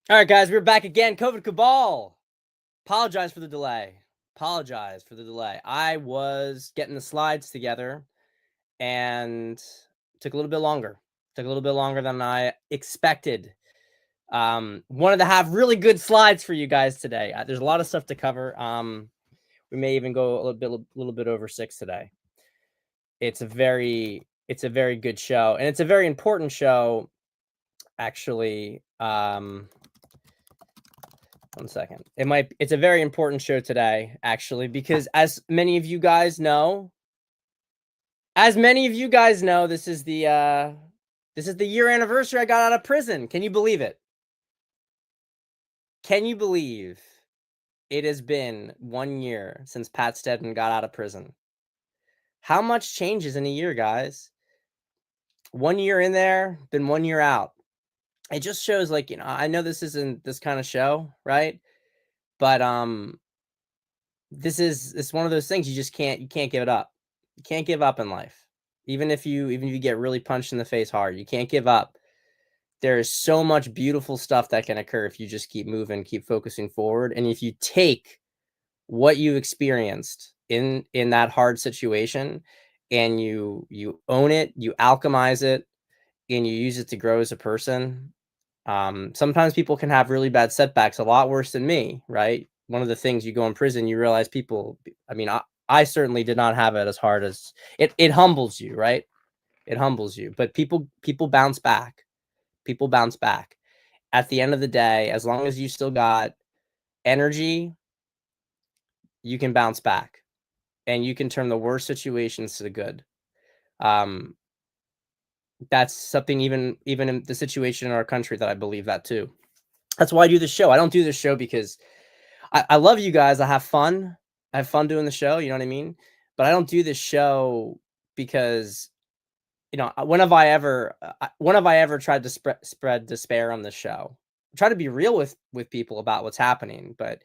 All right, guys, we're back again. COVID Cabal. Apologize for the delay. Apologize for the delay. I was getting the slides together and took a little bit longer. Took a little bit longer than I expected. Wanted to have really good slides for you guys today. There's a lot of stuff to cover. We may even go a little bit over 6 today. It's a very good show, and it's a very important show, actually. One second. It's a very important show today, actually, because as many of you guys know, this is the year anniversary I got out of prison. Can you believe it? Can you believe it has been 1 year since Pat Stedman got out of prison? How much changes in a year, guys? 1 year in there, been 1 year out. It just shows, like, I know this isn't this kind of show, right? But it's one of those things you can't give it up. You can't give up in life. Even if you get really punched in the face hard, you can't give up. There is so much beautiful stuff that can occur if you just keep moving, keep focusing forward. And if you take what you experienced in that hard situation and you own it, you alchemize it, and you use it to grow as a person. Sometimes people can have really bad setbacks, a lot worse than me, right? One of the things, you go in prison, you realize people, I certainly did not have it as hard as it humbles you, right? It humbles you, but people bounce back. People bounce back. At the end of the day, as long as you still got energy, you can bounce back, and you can turn the worst situations to the good. That's something, even in the situation in our country, that I believe that too. That's why I do this show. I don't do this show because I love you guys. I have fun. I have fun doing the show. You know what I mean? But I don't do this show because, when have I ever tried to spread despair on the show? I try to be real with people about what's happening, but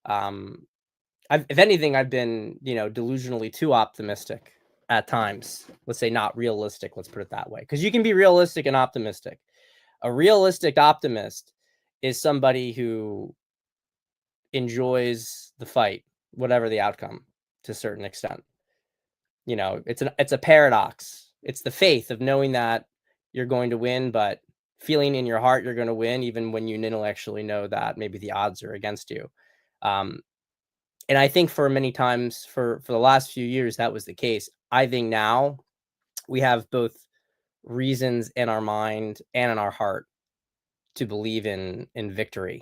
if anything, I've been, delusionally too optimistic at times. Let's say not realistic. Let's put it that way, because you can be realistic and optimistic. A realistic optimist is somebody who enjoys the fight, whatever the outcome, to a certain extent. It's a paradox. It's the faith of knowing that you're going to win, but feeling in your heart you're going to win, even when you intellectually know that maybe the odds are against you. And I think for many times, for the last few years, that was the case. I think now we have both reasons in our mind and in our heart to believe in victory.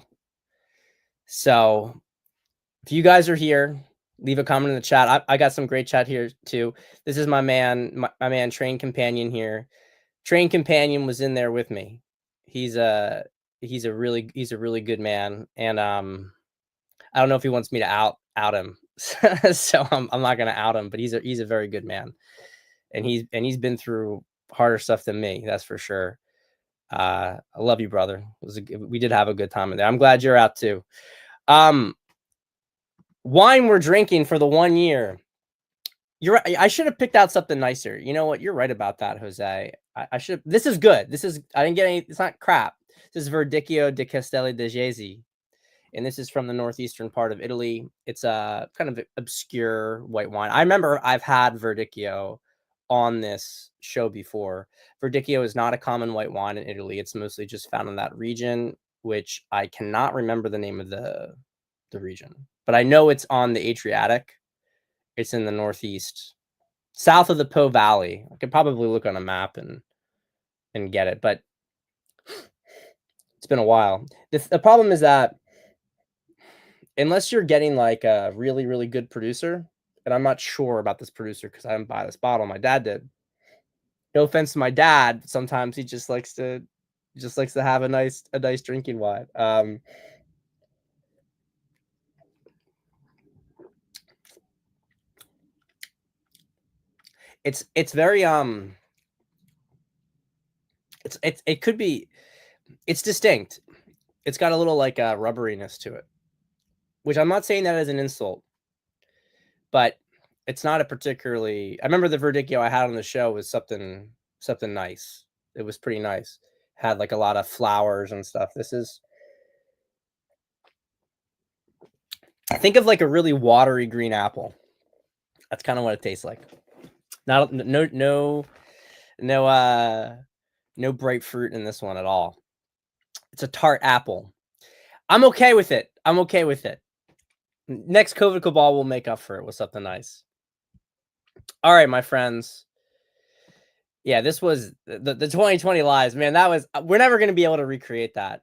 So if you guys are here, leave a comment in the chat. I got some great chat here too. This is my man, Train Companion here. Train Companion was in there with me. He's a really good man, and I don't know if he wants me to out him, so I'm not gonna out him. But he's a very good man, and he's been through harder stuff than me. That's for sure. I love you, brother. We did have a good time in there. I'm glad you're out too. Wine we're drinking for the 1 year. You're right. I should have picked out something nicer. You know what? You're right about that, Jose. I should. This is good. I didn't get any. It's not crap. This is Verdicchio di Castelli di Jesi, and this is from the northeastern part of Italy. It's a kind of obscure white wine. I remember I've had Verdicchio on this show before. Verdicchio is not a common white wine in Italy. It's mostly just found in that region, which I cannot remember the name of the region, but I know it's on the Adriatic. It's in the northeast, south of the Po Valley. I could probably look on a map and get it, but it's been a while. The problem is that unless you're getting like a really, really good producer, and I'm not sure about this producer because I didn't buy this bottle, my dad did. No offense to my dad, but sometimes he just likes to have a nice drinking wine. It's very it could be, it's distinct. It's got a little like rubberiness to it, which I'm not saying that as an insult, but it's not a particularly. I remember the Verdicchio I had on the show was something nice. It was pretty nice. Had like a lot of flowers and stuff. This is Think of like a really watery green apple. That's kind of what it tastes like. No bright fruit in this one at all. It's a tart apple. I'm okay with it. I'm okay with it. Next COVID cabal will make up for it with something nice. All right, my friends. Yeah, this was the 2020 lives, man. That was we're never gonna be able to recreate that.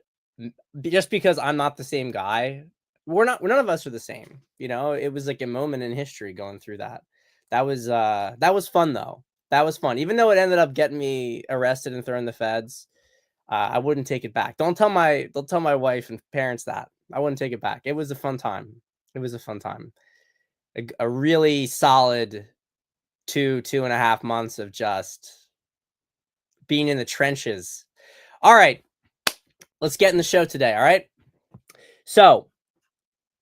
Just because I'm not the same guy. None of us are the same. You know, it was like a moment in history going through that. That was fun though. That was fun. Even though it ended up getting me arrested and thrown in the feds, I wouldn't take it back. Don't tell my wife and parents that. I wouldn't take it back. It was a fun time. It was a fun time. A really solid 2.5 months of just being in the trenches. All right, let's get in the show today. All right. So,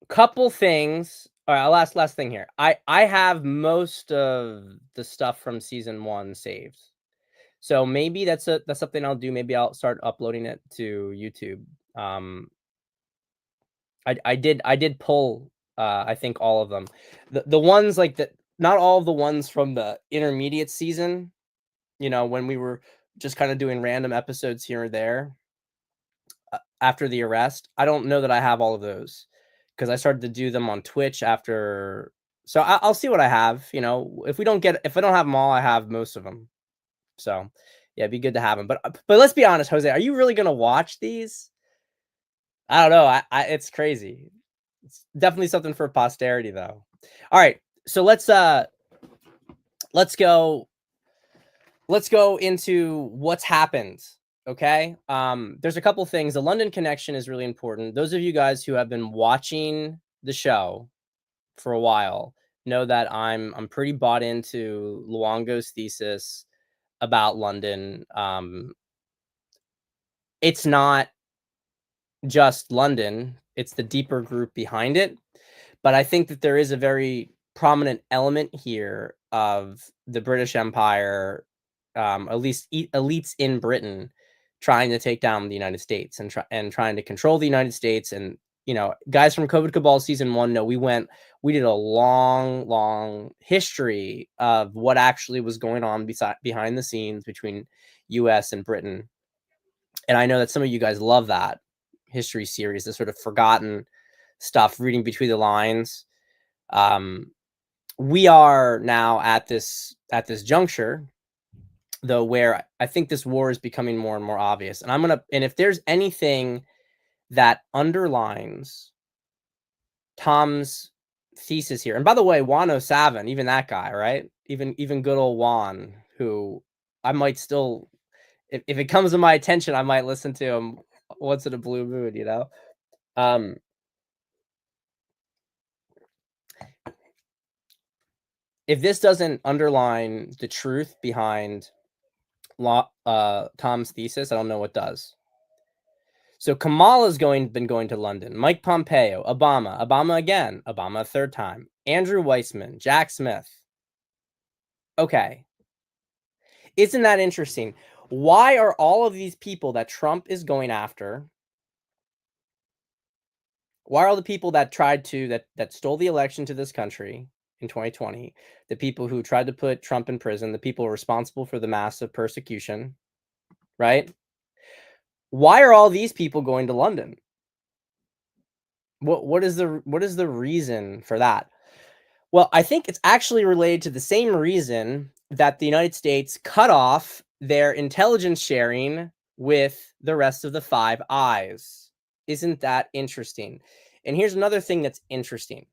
couple things. All right, last thing here. I have most of the stuff from season 1 saved. So maybe that's something I'll do. Maybe I'll start uploading it to YouTube. I did pull I think all of them. The ones like that, not all of the ones from the intermediate season, you know, when we were just kind of doing random episodes here or there after the arrest. I don't know that I have all of those because I started to do them on Twitch after. So I'll see what I have. You know, if I don't have them all, I have most of them. So yeah, it'd be good to have them. But let's be honest, Jose, are you really gonna watch these? I don't know. It's crazy. It's definitely something for posterity, though. All right, so let's go into what's happened. Okay, there's a couple things. The London connection is really important. Those of you guys who have been watching the show for a while know that I'm pretty bought into Luongo's thesis about London. It's not just London, it's the deeper group behind it. But I think that there is a very prominent element here of the British Empire, at least elites in Britain, trying to take down the United States and trying to control the United States. And you know, guys from COVID Cabal season 1 know we did a long history of what actually was going on behind the scenes between U.S. and Britain. And I know that some of you guys love that history series, the sort of forgotten stuff, reading between the lines. We are now at this juncture, though, where I think this war is becoming more and more obvious. And if there's anything that underlines Tom's thesis here, and by the way, Juan O'Savin, even that guy, right? Even good old Juan, who I might still, if it comes to my attention, I might listen to him once in a blue moon, you know? If this doesn't underline the truth behind Tom's thesis, I don't know what does. So Kamala's been going to London. Mike Pompeo, Obama again, Obama a third time. Andrew Weissman, Jack Smith. Okay. Isn't that interesting? Why are all of these people that Trump is going after? Why are all the people that tried to that stole the election to this country in 2020, the people who tried to put Trump in prison, the people responsible for the massive persecution, right? Why are all these people going to London? What is the reason for that? Well, I think it's actually related to the same reason that the United States cut off their intelligence sharing with the rest of the Five Eyes. Isn't that interesting? And here's another thing that's interesting.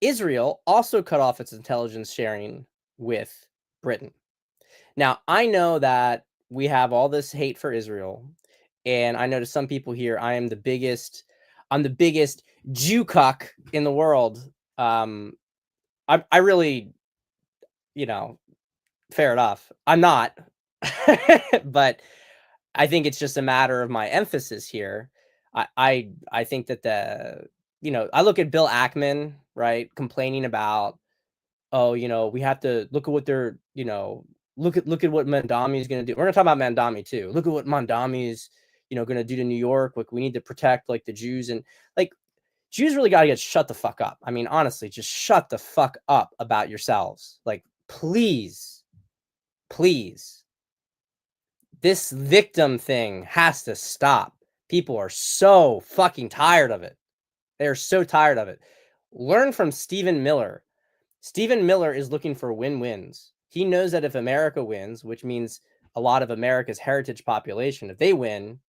Israel also cut off its intelligence sharing with Britain. Now, I know that we have all this hate for Israel, and I know to some people here, I'm the biggest Jew cuck in the world. I really, you know, fair enough. I'm not, but I think it's just a matter of my emphasis here. I think that I look at Bill Ackman, right, complaining about, oh, we have to look at what they're, look at what Mamdami is going to do. We're going to talk about Mamdami too. Look at what Mamdami is, going to do to New York. Like, we need to protect like the Jews, and like, Jews really got to get shut the fuck up. I mean, honestly, just shut the fuck up about yourselves. Like, please, please. This victim thing has to stop. People are so fucking tired of it. They're so tired of it. Learn from Stephen Miller. Stephen Miller is looking for win-wins. He knows that if America wins, which means a lot of America's heritage population, if they win,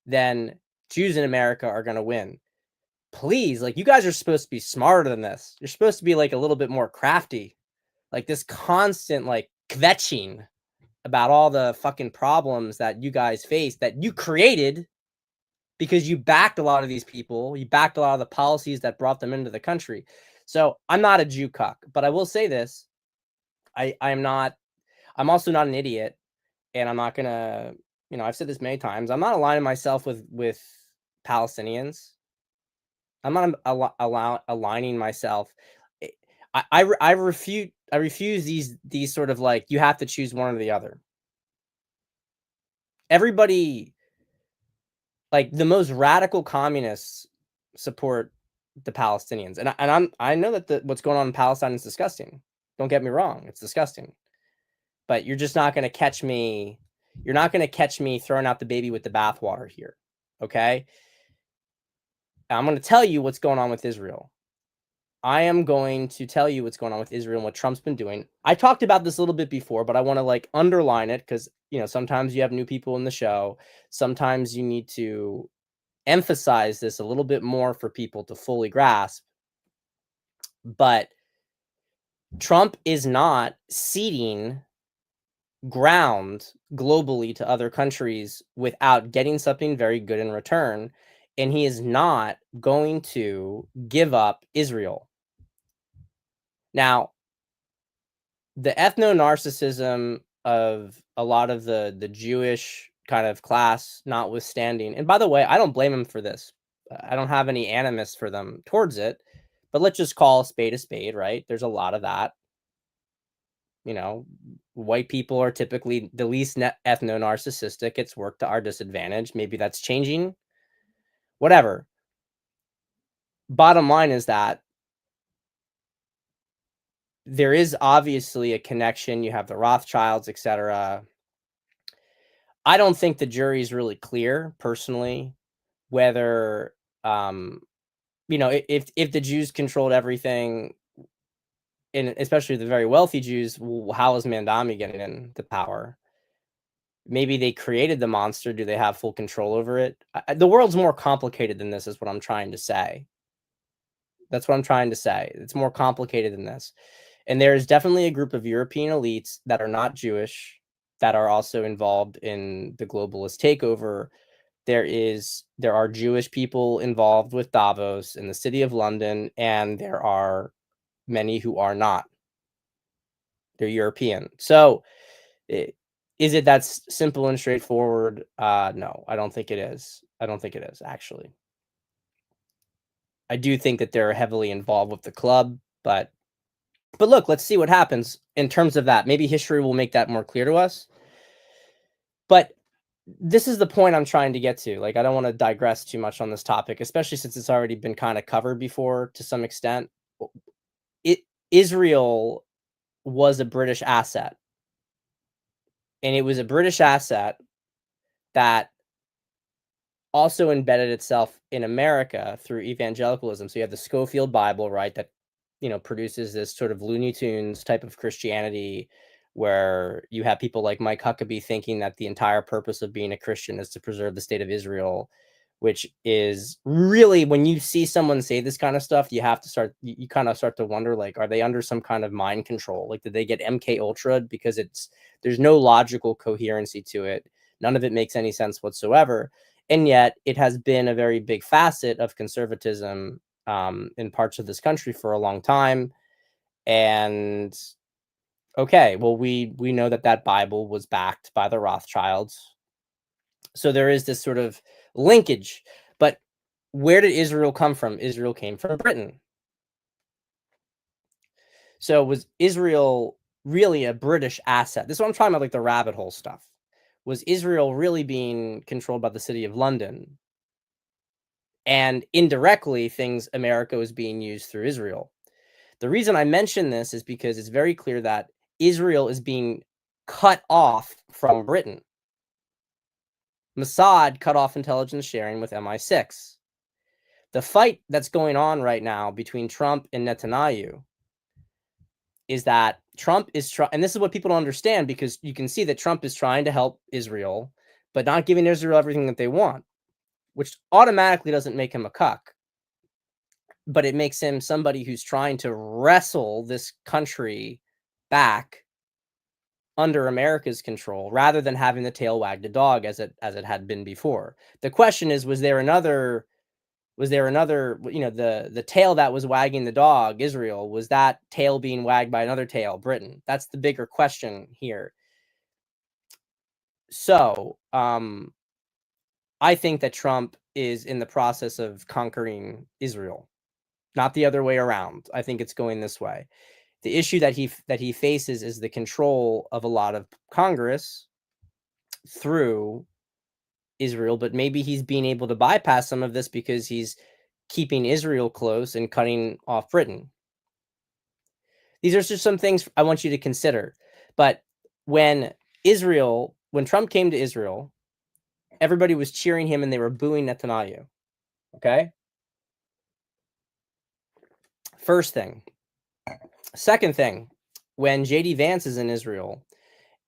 then Jews in America are going to win. Please, like, you guys are supposed to be smarter than this. You're supposed to be like a little bit more crafty. Like this constant like kvetching about all the fucking problems that you guys face that you created because you backed a lot of these people. You backed a lot of the policies that brought them into the country. So I'm not a Jew cuck, but I will say this. I'm also not an idiot, and I'm not gonna, I've said this many times. I'm not aligning myself with Palestinians. I'm not aligning myself. I refuse these sort of like, you have to choose one or the other. Everybody, like the most radical communists, support the Palestinians, and I know that what's going on in Palestine is disgusting. Don't get me wrong, it's disgusting. But you're just not going to catch me. You're not going to catch me throwing out the baby with the bathwater here. Okay. I'm going to tell you what's going on with Israel. I am going to tell you what's going on with Israel and what Trump's been doing. I talked about this a little bit before, but I want to like underline it because, sometimes you have new people in the show. Sometimes you need to emphasize this a little bit more for people to fully grasp. But Trump is not ceding ground globally to other countries without getting something very good in return. And he is not going to give up Israel. Now, the ethno-narcissism of a lot of the Jewish kind of class notwithstanding, and by the way, I don't blame him for this. I don't have any animus for them towards it, but let's just call a spade, right? There's a lot of that. White people are typically the least ethno-narcissistic. It's worked to our disadvantage. Maybe that's changing. Whatever. Bottom line is that there is obviously a connection. You have the Rothschilds, etc. I don't think the jury is really clear, personally, whether if the Jews controlled everything, and especially the very wealthy Jews, how is Mamdami getting into power? Maybe they created the monster. Do they have full control over it? The world's more complicated than this, is what I'm trying to say. That's what I'm trying to say. It's more complicated than this. And there is definitely a group of European elites that are not Jewish that are also involved in the globalist takeover. There are Jewish people involved with Davos in the city of London, and there are many who are not. They're European. So is it that simple and straightforward? No, I don't think it is. I don't think it is, actually. I do think that they're heavily involved with the club, but look, let's see what happens in terms of that. Maybe history will make that more clear to us. But this is the point I'm trying to get to. Like, I don't want to digress too much on this topic, especially since it's already been kind of covered before to some extent. Israel was a British asset. And it was a British asset that also embedded itself in America through evangelicalism. So you have the Schofield Bible, right, that produces this sort of Looney Tunes type of Christianity, where you have people like Mike Huckabee thinking that the entire purpose of being a Christian is to preserve the state of Israel, which is really, when you see someone say this kind of stuff, you have to start, you kind of start to wonder, like, are they under some kind of mind control? Like, did they get MK Ultra? Because there's no logical coherency to it. None of it makes any sense whatsoever. And yet it has been a very big facet of conservatism in parts of this country for a long time. And okay, well, we know that Bible was backed by the Rothschilds. So there is this sort of linkage. But where did Israel come from? Israel came from Britain. So was Israel really a British asset? This is what I'm talking about, like the rabbit hole stuff. Was Israel really being controlled by the city of London? and indirectly America was being used through Israel. The reason I mention this is because it's very clear that Israel is being cut off from Britain. Mossad cut off intelligence sharing with MI6. The fight that's going on right now between Trump and Netanyahu is that Trump is trying, and this is what people don't understand, because you can see that Trump is trying to help Israel, but not giving Israel everything that they want, which automatically doesn't make him a cuck, but it makes him somebody who's trying to wrestle this country back under America's control rather than having the tail wag the dog as it had been before. The question is, was there another, the tail that was wagging the dog, Israel, was that tail being wagged by another tail, Britain? That's the bigger question here. So, I think that Trump is in the process of conquering Israel, not the other way around. I think it's going this way. The issue that he faces is the control of a lot of Congress through Israel, but maybe he's being able to bypass some of this because he's keeping Israel close and cutting off Britain. These are just some things I want you to consider. But when Trump came to Israel, everybody was cheering him and they were booing Netanyahu. Okay? First thing. Second thing, when J.D. Vance is in Israel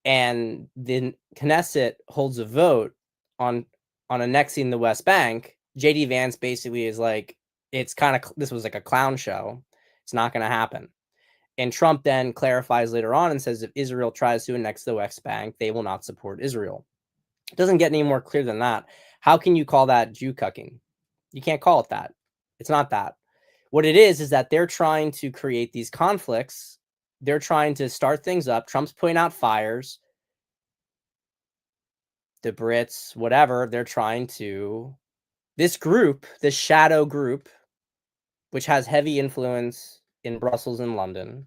and the Knesset holds a vote on annexing the West Bank, J.D. Vance basically is like, this was like a clown show. It's not going to happen. And Trump then clarifies later on and says if Israel tries to annex the West Bank, they will not support Israel. It doesn't get any more clear than that. How can you call that Jew cucking? You can't call it that. It's not that. What it is that they're trying to create these conflicts. They're trying to start things up. Trump's putting out fires. The Brits, whatever, they're trying to... This group, this shadow group, which has heavy influence in Brussels and London,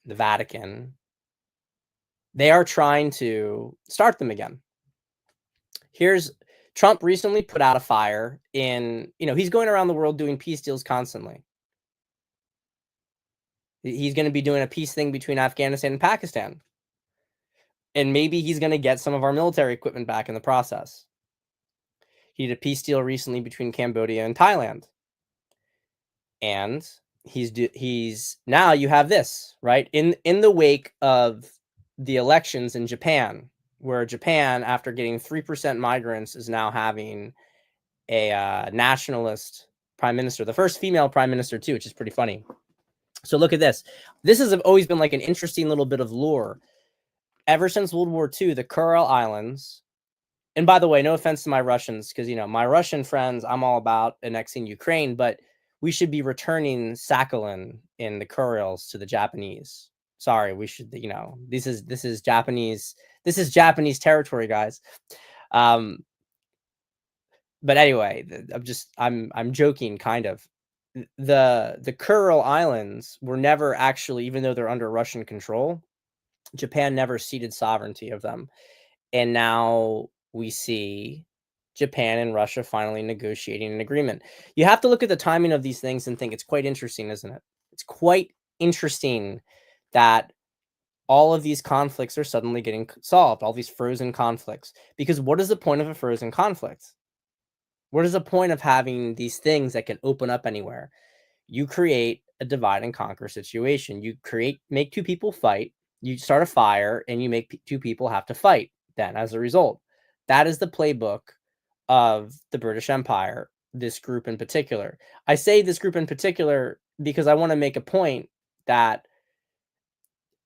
the Vatican, they are trying to start them again. Trump recently put out a fire in, he's going around the world doing peace deals constantly. He's going to be doing a peace thing between Afghanistan and Pakistan. And maybe he's going to get some of our military equipment back in the process. He did a peace deal recently between Cambodia and Thailand. And now you have this, right? In the wake of the elections in Japan, where Japan, after getting 3% migrants, is now having a nationalist prime minister, the first female prime minister too, which is pretty funny. So look at this. This has always been like an interesting little bit of lore. Ever since World War II, the Kuril Islands, and by the way, no offense to my Russians, because, my Russian friends, I'm all about annexing Ukraine, but we should be returning Sakhalin in the Kurils to the Japanese. Sorry, we should, this is Japanese territory, guys. But anyway, I'm joking, kind of. The Kuril Islands were never actually, even though they're under Russian control, Japan never ceded sovereignty of them. And now we see Japan and Russia finally negotiating an agreement. You have to look at the timing of these things and think it's quite interesting, isn't it? It's quite interesting that all of these conflicts are suddenly getting solved, all these frozen conflicts. Because what is the point of a frozen conflict? What is the point of having these things that can open up anywhere? You create a divide and conquer situation. You make two people fight, you start a fire, and you make two people have to fight then as a result. That is the playbook of the British Empire, this group in particular. I say this group in particular because I want to make a point that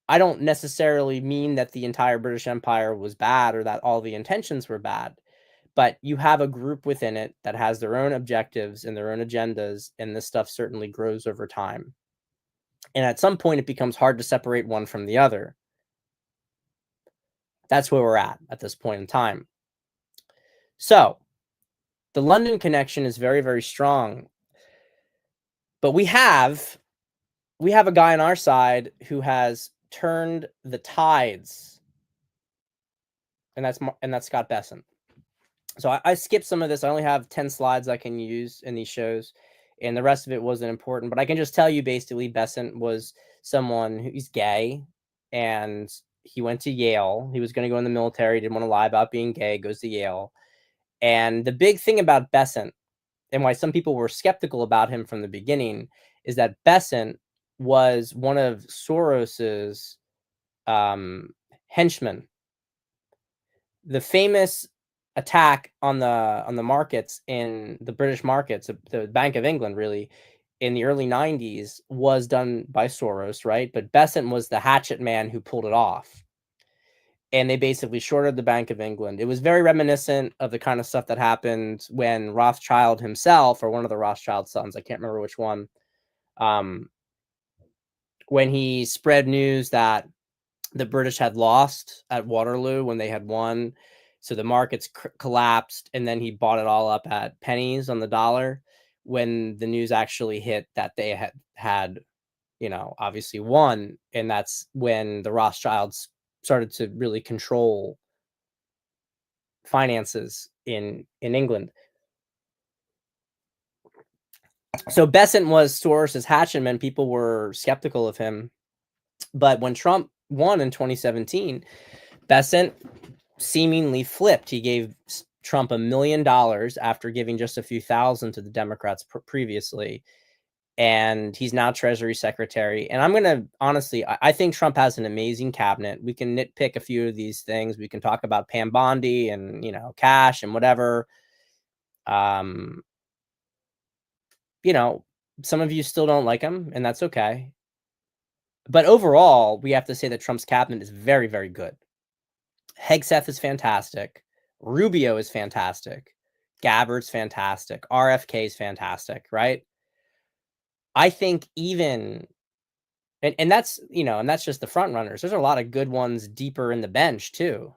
I don't necessarily mean that the entire British Empire was bad or that all the intentions were bad. But you have a group within it that has their own objectives and their own agendas, and this stuff certainly grows over time. And at some point, it becomes hard to separate one from the other. That's where we're at this point in time. So, the London connection is very, very strong. But we have a guy on our side who has turned the tides, and that's Scott Bessent. So I skipped some of this. I only have 10 slides I can use in these shows, and the rest of it wasn't important. But I can just tell you basically Besant was someone who's gay, and he went to Yale. He was going to go in the military, didn't want to lie about being gay, goes to Yale. And the big thing about Besant and why some people were skeptical about him from the beginning is that Besant was one of Soros's henchmen. The famous attack on the markets in the British markets, the Bank of England, really, in the early 90s was done by Soros, right? But Besant was the hatchet man who pulled it off. And they basically shorted the Bank of England. It was very reminiscent of the kind of stuff that happened when Rothschild himself, or one of the Rothschild sons, I can't remember which one, um, when he spread news that the British had lost at Waterloo when they had won. So the markets collapsed, and then he bought it all up at pennies on the dollar when the news actually hit that they had, obviously won. And that's when the Rothschilds started to really control finances in England. So Besant was Soros's hatchetman. People were skeptical of him. But when Trump won in 2017, Besant seemingly flipped. He gave Trump $1 million after giving just a few thousand to the Democrats previously. And he's now Treasury Secretary. And I'm going to honestly, I think Trump has an amazing cabinet. We can nitpick a few of these things. We can talk about Pam Bondi and, cash and whatever. Some of you still don't like him, and that's okay. But overall, we have to say that Trump's cabinet is very, very good. Hegseth is fantastic. Rubio is fantastic. Gabbard's fantastic. RFK is fantastic, right? I think even, and that's, and that's just the front runners. There's a lot of good ones deeper in the bench too.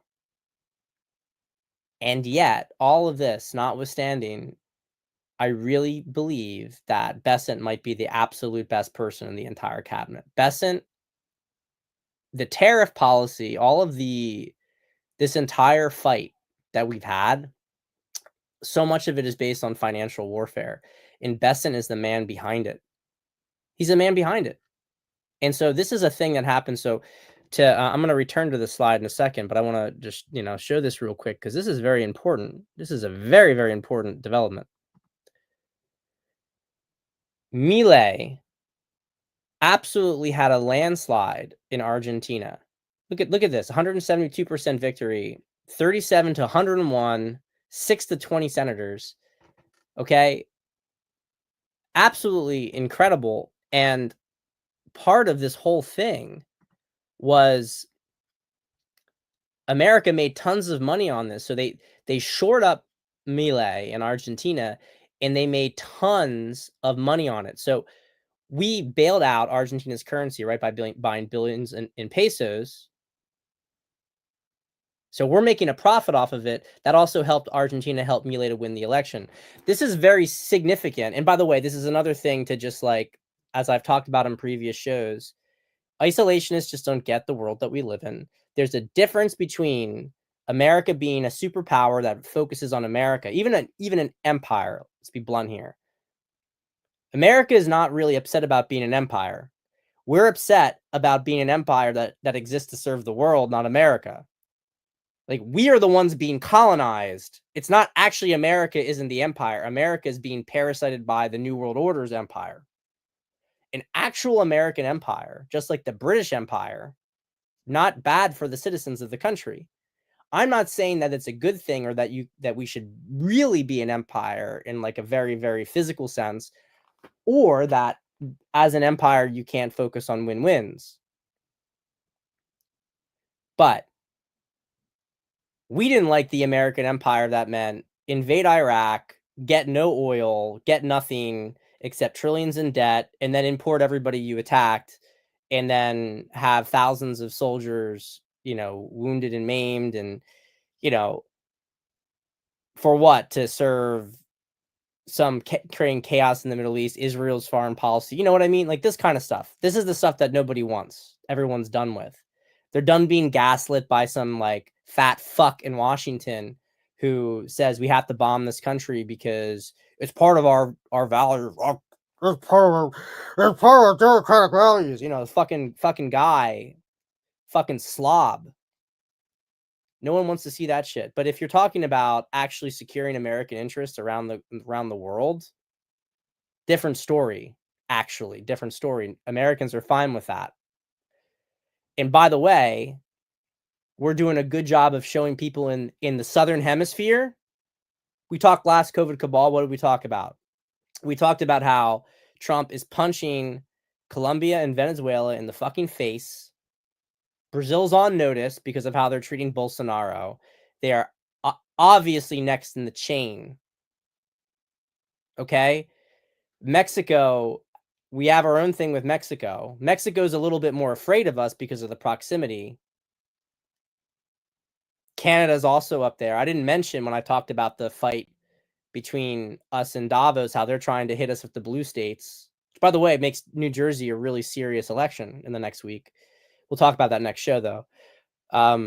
And yet, all of this notwithstanding, I really believe that Besant might be the absolute best person in the entire cabinet. Besant, the tariff policy, all of this entire fight that we've had, so much of it is based on financial warfare, and Besant is the man behind it. He's the man behind it. And so this is a thing that happens. So I'm going to return to the slide in a second, but I want to just, show this real quick because this is very important. This is a very, very important development. Milei absolutely had a landslide in Argentina. Look at this, 172% victory, 37 to 101, 6 to 20 senators. Okay. Absolutely incredible. And part of this whole thing was America made tons of money on this. So they shored up Milei in Argentina, and they made tons of money on it. So we bailed out Argentina's currency, right, by buying billions in pesos. So we're making a profit off of it. That also helped Argentina help Milei to win the election. This is very significant. And by the way, this is another thing to just, like, as I've talked about in previous shows, isolationists just don't get the world that we live in. There's a difference between America being a superpower that focuses on America, even an empire. Let's be blunt here. America is not really upset about being an empire. We're upset about being an empire that exists to serve the world, not America. Like, we are the ones being colonized. It's not actually America isn't the empire. America is being parasited by the New World Order's empire. An actual American empire, just like the British Empire, not bad for the citizens of the country. I'm not saying that it's a good thing or that we should really be an empire in, like, a very, very physical sense, or that as an empire you can't focus on win-wins. But we didn't like the American empire that meant invade Iraq, get no oil, get nothing except trillions in debt, and then import everybody you attacked, and then have thousands of soldiers, wounded and maimed, and, for what? To serve some creating chaos in the Middle East, Israel's foreign policy. You know what I mean? Like, this kind of stuff. This is the stuff that nobody wants. Everyone's done with. They're done being gaslit by some, like, fat fuck in Washington who says we have to bomb this country because it's part of our values. It's part of democratic values. You know, the fucking guy, fucking slob. No one wants to see that shit. But if you're talking about actually securing American interests around the world, different story. Actually, different story. Americans are fine with that. And by the way, we're doing a good job of showing people in the Southern Hemisphere. We talked last COVID cabal. What did we talk about? We talked about how Trump is punching Colombia and Venezuela in the fucking face. Brazil's on notice because of how they're treating Bolsonaro. They are obviously next in the chain. Okay? Mexico, we have our own thing with Mexico. Mexico's a little bit more afraid of us because of the proximity. Canada's also up there. I didn't mention when I talked about the fight between us and Davos, how they're trying to hit us with the blue states. Which, by the way, makes New Jersey a really serious election in the next week. We'll talk about that next show, though. I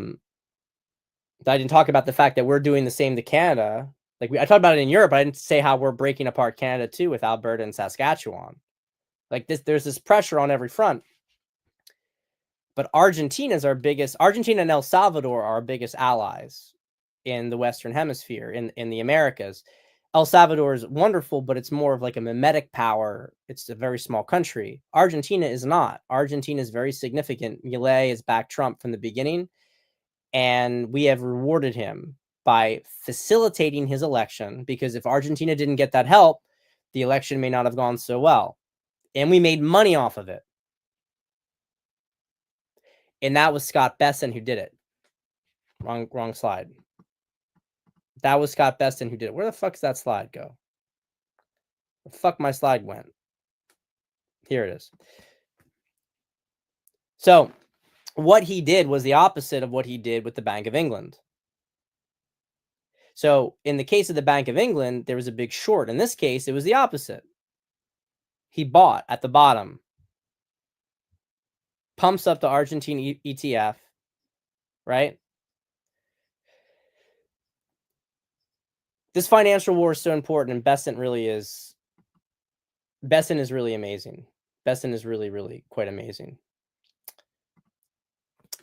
didn't talk about the fact that we're doing the same to Canada. Like I talked about it in Europe, but I didn't say how we're breaking apart Canada too with Alberta and Saskatchewan. Like there's this pressure on every front. But Argentina and El Salvador are our biggest allies in the Western Hemisphere, in the Americas. El Salvador is wonderful, but it's more of like a mimetic power. It's a very small country. Argentina is not. Argentina is very significant. Milei has backed Trump from the beginning, and we have rewarded him by facilitating his election, because if Argentina didn't get that help, the election may not have gone so well. And we made money off of it. And that was Scott Besson who did it. Wrong slide. That was Scott Besson who did it. Where the fuck's that slide go? Where the fuck my slide went? Here it is. So what he did was the opposite of what he did with the Bank of England. So in the case of the Bank of England, there was a big short. In this case, it was the opposite. He bought at the bottom, pumps up the Argentine ETF, right? This financial war is so important, and Besson is really amazing. Besson is really, really quite amazing.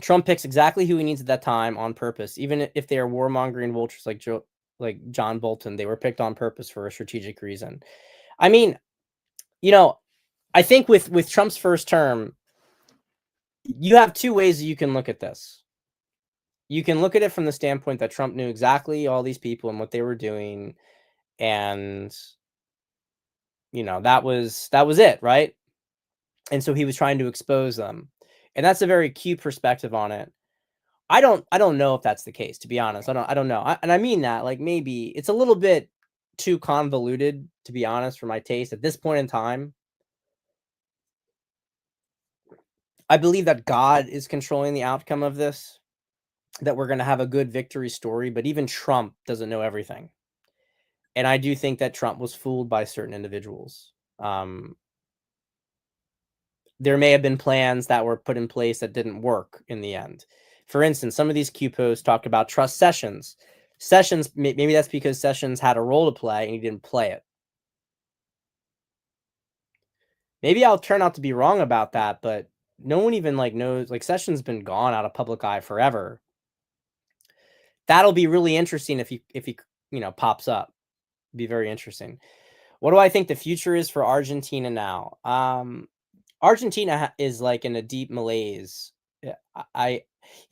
Trump picks exactly who he needs at that time on purpose, even if they are warmongering vultures like John Bolton. They were picked on purpose for a strategic reason. I mean, you know, I think with Trump's first term, you have two ways that you can look at this. You can look at it from the standpoint that Trump knew exactly all these people and what they were doing, and you know, that was it, right? And so he was trying to expose them. And that's a very cute perspective on it. I don't know if that's the case, to be honest. I don't know. And I mean that, like, maybe it's a little bit too convoluted, to be honest, for my taste at this point in time. I believe that God is controlling the outcome of this, that we're going to have a good victory story, but even Trump doesn't know everything. And I do think that Trump was fooled by certain individuals. There may have been plans that were put in place that didn't work in the end. For instance, some of these Q posts talked about trust Sessions. Sessions, maybe that's because Sessions had a role to play and he didn't play it. Maybe I'll turn out to be wrong about that, but no one even knows. Like, Sessions been gone out of public eye forever. That'll be really interesting if he pops up. It'd be very interesting. What do I think the future is for Argentina now? Argentina is like in a deep malaise. You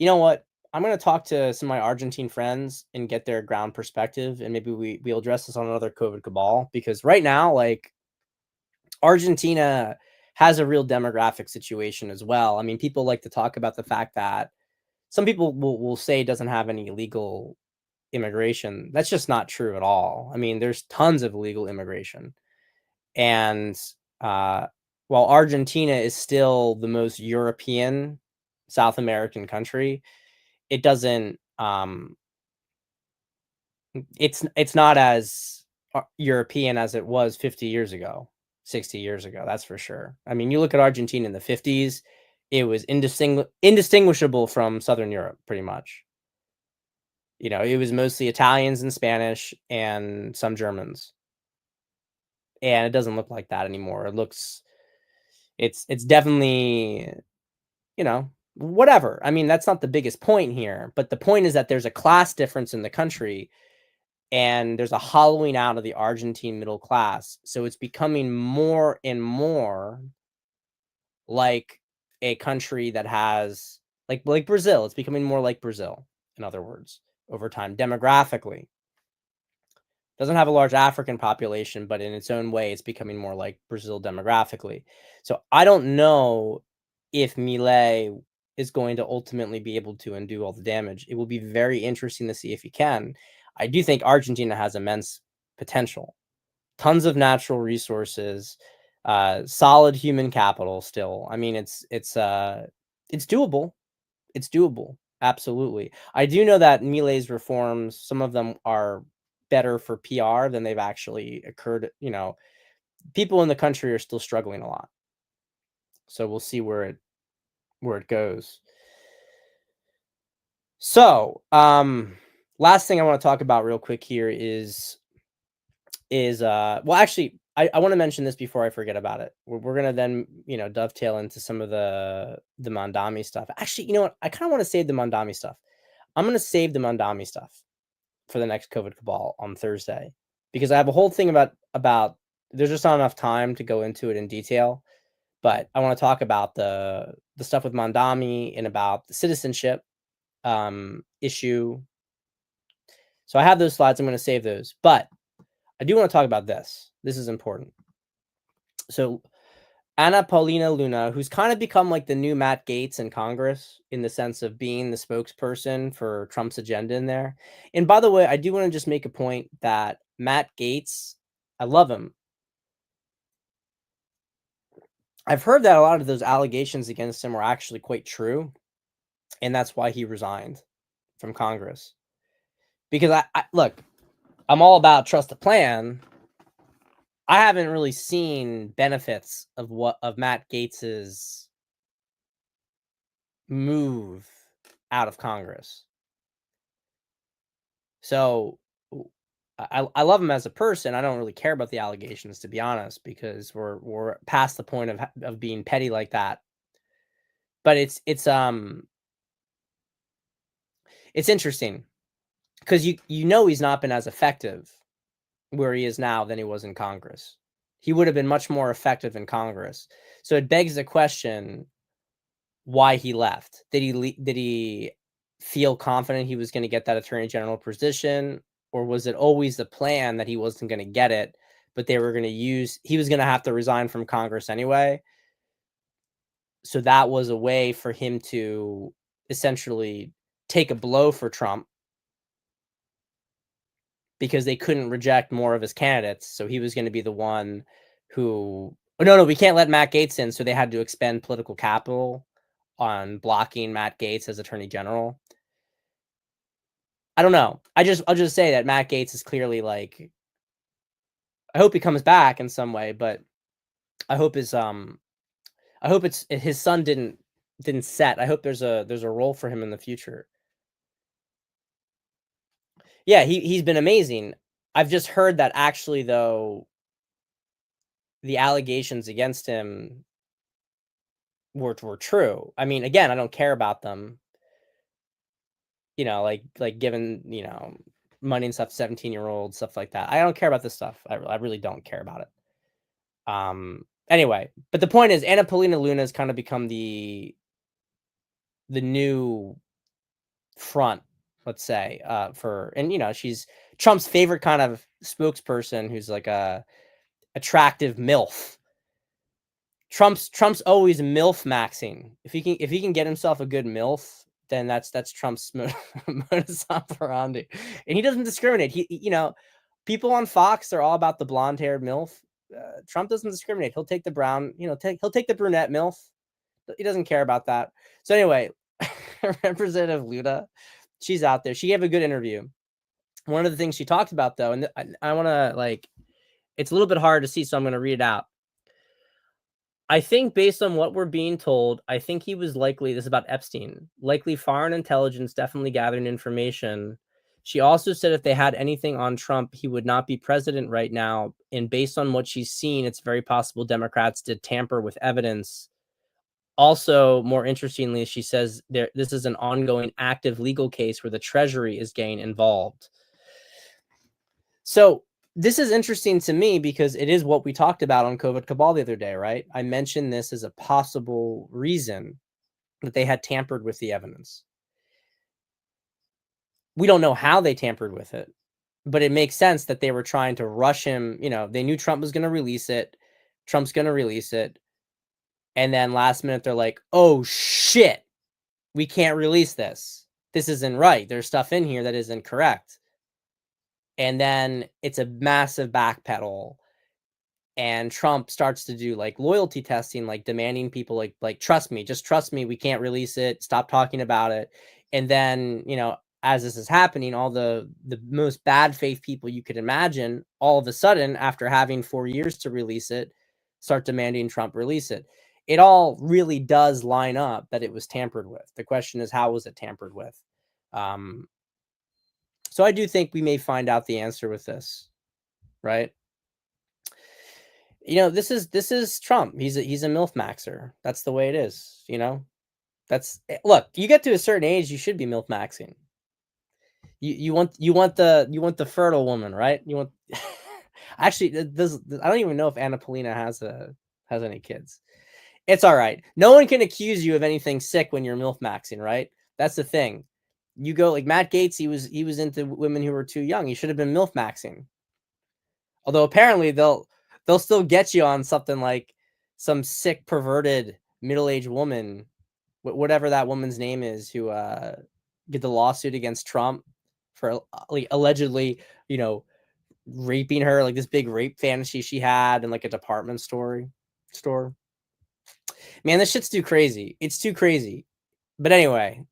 know what? I'm going to talk to some of my Argentine friends and get their ground perspective, and maybe we'll address this on another COVID cabal, because right now, like, Argentina has a real demographic situation as well. I mean, people like to talk about the fact that some people will say it doesn't have any illegal immigration. That's just not true at all. I mean, there's tons of illegal immigration. And while Argentina is still the most European South American country, it doesn't it's not as European as it was 50 years ago, 60 years ago, that's for sure. I mean, you look at Argentina in the 50s, it was indistinguishable from Southern Europe, pretty much. You know, it was mostly Italians and Spanish and some Germans. And it doesn't look like that anymore. It looks it's definitely, you know, whatever. I mean, that's not the biggest point here, but the point is that there's a class difference in the country and there's a hollowing out of the Argentine middle class. So it's becoming more and more like a country that has like Brazil. It's becoming more like Brazil, in other words, over time demographically. Doesn't have a large African population, but in its own way, it's becoming more like Brazil demographically. So I don't know if Milei is going to ultimately be able to undo all the damage. It will be very interesting to see if he can. I do think Argentina has immense potential, tons of natural resources, solid human capital. Still, I mean, it's doable. It's doable. Absolutely. I do know that Milei's reforms, some of them are better for PR than they've actually occurred. You know, people in the country are still struggling a lot. So we'll see where it goes. So, last thing I want to talk about real quick here is well actually I want to mention this before I forget about it. We're gonna then, you know, dovetail into some of the Mamdami stuff. Actually, you know what? I kind of want to save the Mamdami stuff. I'm gonna save the Mamdami stuff for the next COVID cabal on Thursday because I have a whole thing about there's just not enough time to go into it in detail. But I want to talk about the stuff with Mamdami and about the citizenship issue. So I have those slides. I'm going to save those, but I do want to talk about this. This is important. So Ana Paulina Luna, who's kind of become like the new Matt Gaetz in Congress in the sense of being the spokesperson for Trump's agenda in there. And by the way, I do want to just make a point that Matt Gaetz, I love him. I've heard that a lot of those allegations against him are actually quite true. And that's why he resigned from Congress. Because I look, I'm all about trust the plan. I haven't really seen benefits of Matt Gaetz's move out of Congress. So I love him as a person. I don't really care about the allegations, to be honest, because we're past the point of being petty like that. But it's interesting because you know he's not been as effective where he is now than he was in Congress. He would have been much more effective in Congress. So it begs the question why he left. Did he feel confident he was going to get that attorney general position, or was it always the plan that he wasn't going to get it, but they were going to he was going to have to resign from Congress anyway? So that was a way for him to essentially take a blow for Trump because they couldn't reject more of his candidates. So he was going to be the one who, oh, no, we can't let Matt Gaetz in. So they had to expend political capital on blocking Matt Gaetz as attorney general. I don't know. I'll just say that Matt Gaetz is clearly like, I hope he comes back in some way, but I hope it's his son didn't set. I hope there's a role for him in the future. Yeah, he's been amazing. I've just heard that actually though the allegations against him were true. I mean, again, I don't care about them. You know, like giving, you know, money and stuff, 17-year-olds, stuff like that. I don't care about this stuff. I really don't care about it. Anyway, but the point is Ana Paulina Luna has kind of become the new front, let's say, for, and you know, she's Trump's favorite kind of spokesperson who's like a attractive MILF. Trump's always MILF maxing. If he can get himself a good MILF, then that's Trump's modus operandi, and he doesn't discriminate. You know, people on Fox, they're all about the blonde-haired MILF. Trump doesn't discriminate. He'll take the brown, you know, he'll take the brunette MILF. He doesn't care about that. So anyway, Representative Luda, she's out there. She gave a good interview. One of the things she talked about, though, and I want to like, it's a little bit hard to see, so I'm going to read it out. I think based on what we're being told, I think he was likely, this is about Epstein, likely foreign intelligence definitely gathering information She also said if they had anything on Trump, he would not be president right now. And based on what she's seen, it's very possible Democrats did tamper with evidence. Also, more interestingly, she says this is an ongoing active legal case where the Treasury is getting involved. So this is interesting to me because it is what we talked about on COVID Cabal the other day, right? I mentioned this as a possible reason that they had tampered with the evidence. We don't know how they tampered with it, but it makes sense that they were trying to rush him. You know, they knew Trump was going to release it. Trump's going to release it. And then last minute, they're like, oh shit, we can't release this. This isn't right. There's stuff in here that isn't correct. And then it's a massive backpedal. And Trump starts to do like loyalty testing, like demanding people like trust me, just trust me, we can't release it, stop talking about it. And then, you know, as this is happening, all the most bad faith people you could imagine, all of a sudden, after having 4 years to release it, start demanding Trump release it. It all really does line up that it was tampered with. The question is, how was it tampered with? So I do think we may find out the answer with this, right? You know, this is Trump. He's a MILF maxer. That's the way it is, you know? Look, you get to a certain age, you should be MILF maxing. You want the fertile woman, right? You want actually this I don't even know if Anna Polina has any kids. It's all right. No one can accuse you of anything sick when you're MILF maxing, right? That's the thing. You go like Matt Gaetz, he was into women who were too young. He should have been MILF maxing. Although apparently they'll still get you on something like some sick, perverted, middle-aged woman, whatever that woman's name is, who get the lawsuit against Trump for like allegedly, you know, raping her, like this big rape fantasy she had in like a department store. Man, this shit's too crazy. It's too crazy. But anyway,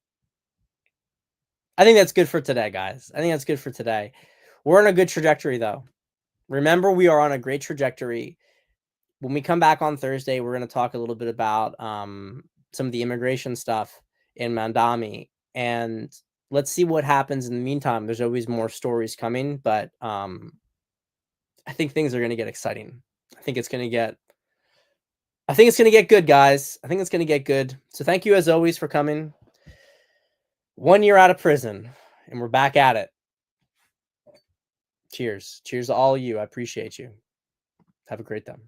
I think that's good for today, guys. I think that's good for today. We're on a good trajectory, though. Remember, we are on a great trajectory. When we come back on Thursday, we're going to talk a little bit about some of the immigration stuff in Mamdami, and let's see what happens in the meantime. There's always more stories coming, but I think things are going to get exciting. I think it's going to get good, guys. I think it's going to get good. So thank you as always for coming. 1 year out of prison, and we're back at it. Cheers. Cheers to all of you. I appreciate you. Have a great time.